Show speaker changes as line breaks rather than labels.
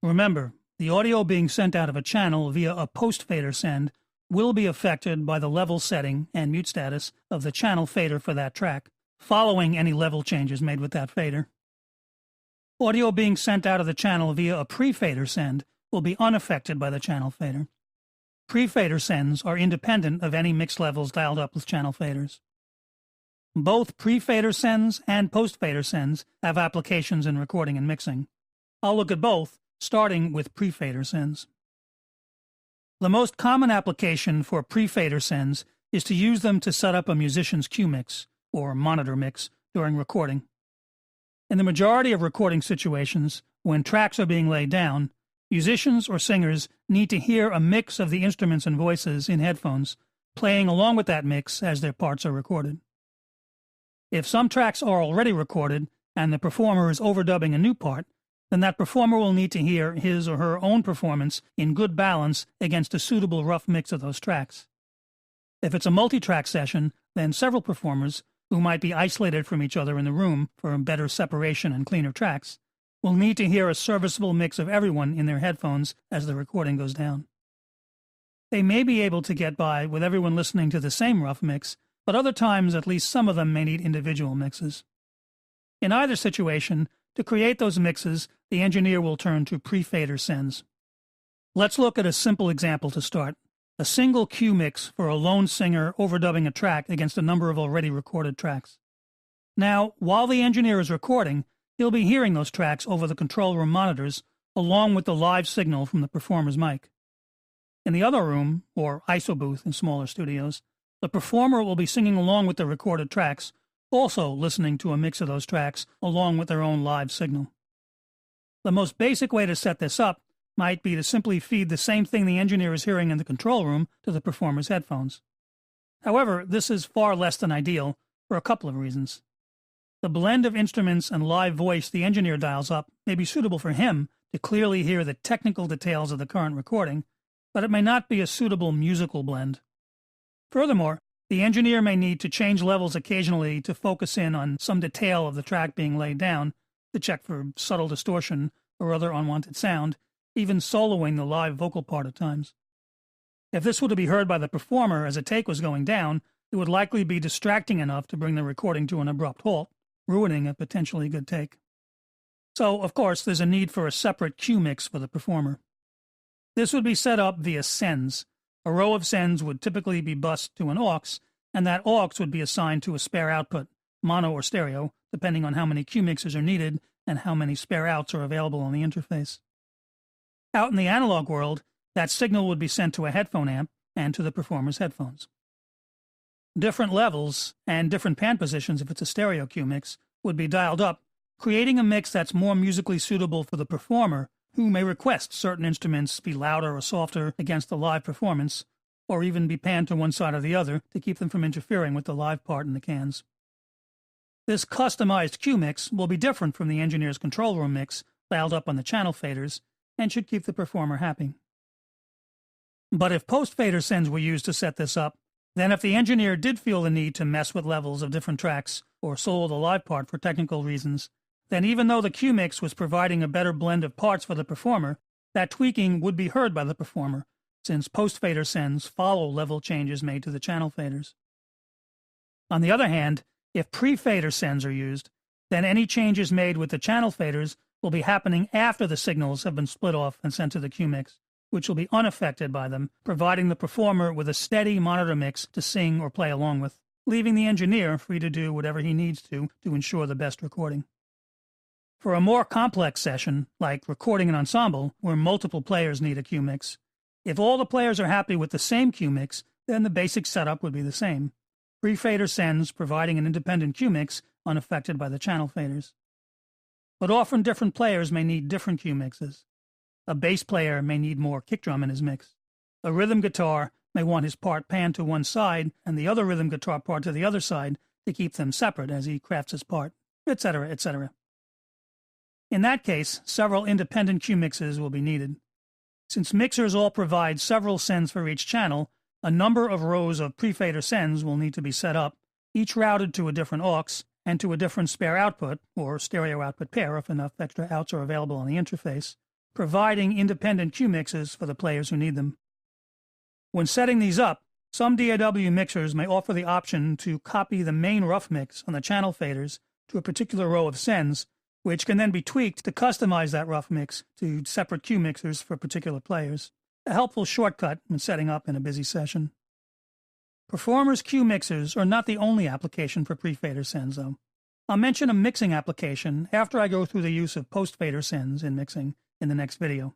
Remember, the audio being sent out of a channel via a post-fader send will be affected by the level setting and mute status of the channel fader for that track, following any level changes made with that fader. Audio being sent out of the channel via a pre-fader send will be unaffected by the channel fader. Pre-fader sends are independent of any mix levels dialed up with channel faders. Both pre-fader sends and post-fader sends have applications in recording and mixing. I'll look at both, starting with pre-fader sends. The most common application for pre-fader sends is to use them to set up a musician's cue mix, or monitor mix, during recording. In the majority of recording situations, when tracks are being laid down, musicians or singers need to hear a mix of the instruments and voices in headphones, playing along with that mix as their parts are recorded. If some tracks are already recorded and the performer is overdubbing a new part, then that performer will need to hear his or her own performance in good balance against a suitable rough mix of those tracks. If it's a multi-track session, then several performers, who might be isolated from each other in the room for better separation and cleaner tracks, will need to hear a serviceable mix of everyone in their headphones as the recording goes down. They may be able to get by with everyone listening to the same rough mix, but other times at least some of them may need individual mixes. In either situation, to create those mixes, the engineer will turn to pre-fader sends. Let's look at a simple example to start. A single cue mix for a lone singer overdubbing a track against a number of already recorded tracks. Now, while the engineer is recording, he'll be hearing those tracks over the control room monitors along with the live signal from the performer's mic. In the other room, or ISO booth in smaller studios, the performer will be singing along with the recorded tracks, also listening to a mix of those tracks along with their own live signal. The most basic way to set this up might be to simply feed the same thing the engineer is hearing in the control room to the performer's headphones. However, this is far less than ideal for a couple of reasons. The blend of instruments and live voice the engineer dials up may be suitable for him to clearly hear the technical details of the current recording, but it may not be a suitable musical blend. Furthermore, the engineer may need to change levels occasionally to focus in on some detail of the track being laid down, to check for subtle distortion or other unwanted sound, even soloing the live vocal part at times. If this were to be heard by the performer as a take was going down, it would likely be distracting enough to bring the recording to an abrupt halt, ruining a potentially good take. So, of course, there's a need for a separate cue mix for the performer. This would be set up via sends. A row of sends would typically be bused to an aux, and that aux would be assigned to a spare output, mono or stereo, depending on how many cue mixes are needed and how many spare outs are available on the interface. Out in the analog world, that signal would be sent to a headphone amp and to the performer's headphones. Different levels and different pan positions, if it's a stereo cue mix, would be dialed up, creating a mix that's more musically suitable for the performer, who may request certain instruments be louder or softer against the live performance, or even be panned to one side or the other to keep them from interfering with the live part in the cans. This customized cue mix will be different from the engineer's control room mix dialed up on the channel faders, and should keep the performer happy. But if post-fader sends were used to set this up, then if the engineer did feel the need to mess with levels of different tracks or solo the live part for technical reasons, then even though the cue mix was providing a better blend of parts for the performer, that tweaking would be heard by the performer, since post-fader sends follow level changes made to the channel faders. On the other hand, if pre-fader sends are used, then any changes made with the channel faders will be happening after the signals have been split off and sent to the cue mix, which will be unaffected by them, providing the performer with a steady monitor mix to sing or play along with, leaving the engineer free to do whatever he needs to ensure the best recording. For a more complex session, like recording an ensemble where multiple players need a cue mix, if all the players are happy with the same cue mix, then the basic setup would be the same. Pre-fader sends providing an independent cue mix unaffected by the channel faders. But often different players may need different cue mixes. A bass player may need more kick drum in his mix. A rhythm guitar may want his part panned to one side and the other rhythm guitar part to the other side to keep them separate as he crafts his part, etc., etc. In that case, several independent cue mixes will be needed. Since mixers all provide several sends for each channel, a number of rows of pre-fader sends will need to be set up, each routed to a different aux and to a different spare output, or stereo output pair if enough extra outs are available on the interface, providing independent cue mixes for the players who need them. When setting these up, some DAW mixers may offer the option to copy the main rough mix on the channel faders to a particular row of sends, which can then be tweaked to customize that rough mix to separate cue mixers for particular players. A helpful shortcut when setting up in a busy session. Performers' cue mixers are not the only application for pre-fader sends, though. I'll mention a mixing application after I go through the use of post-fader sends in mixing in the next video.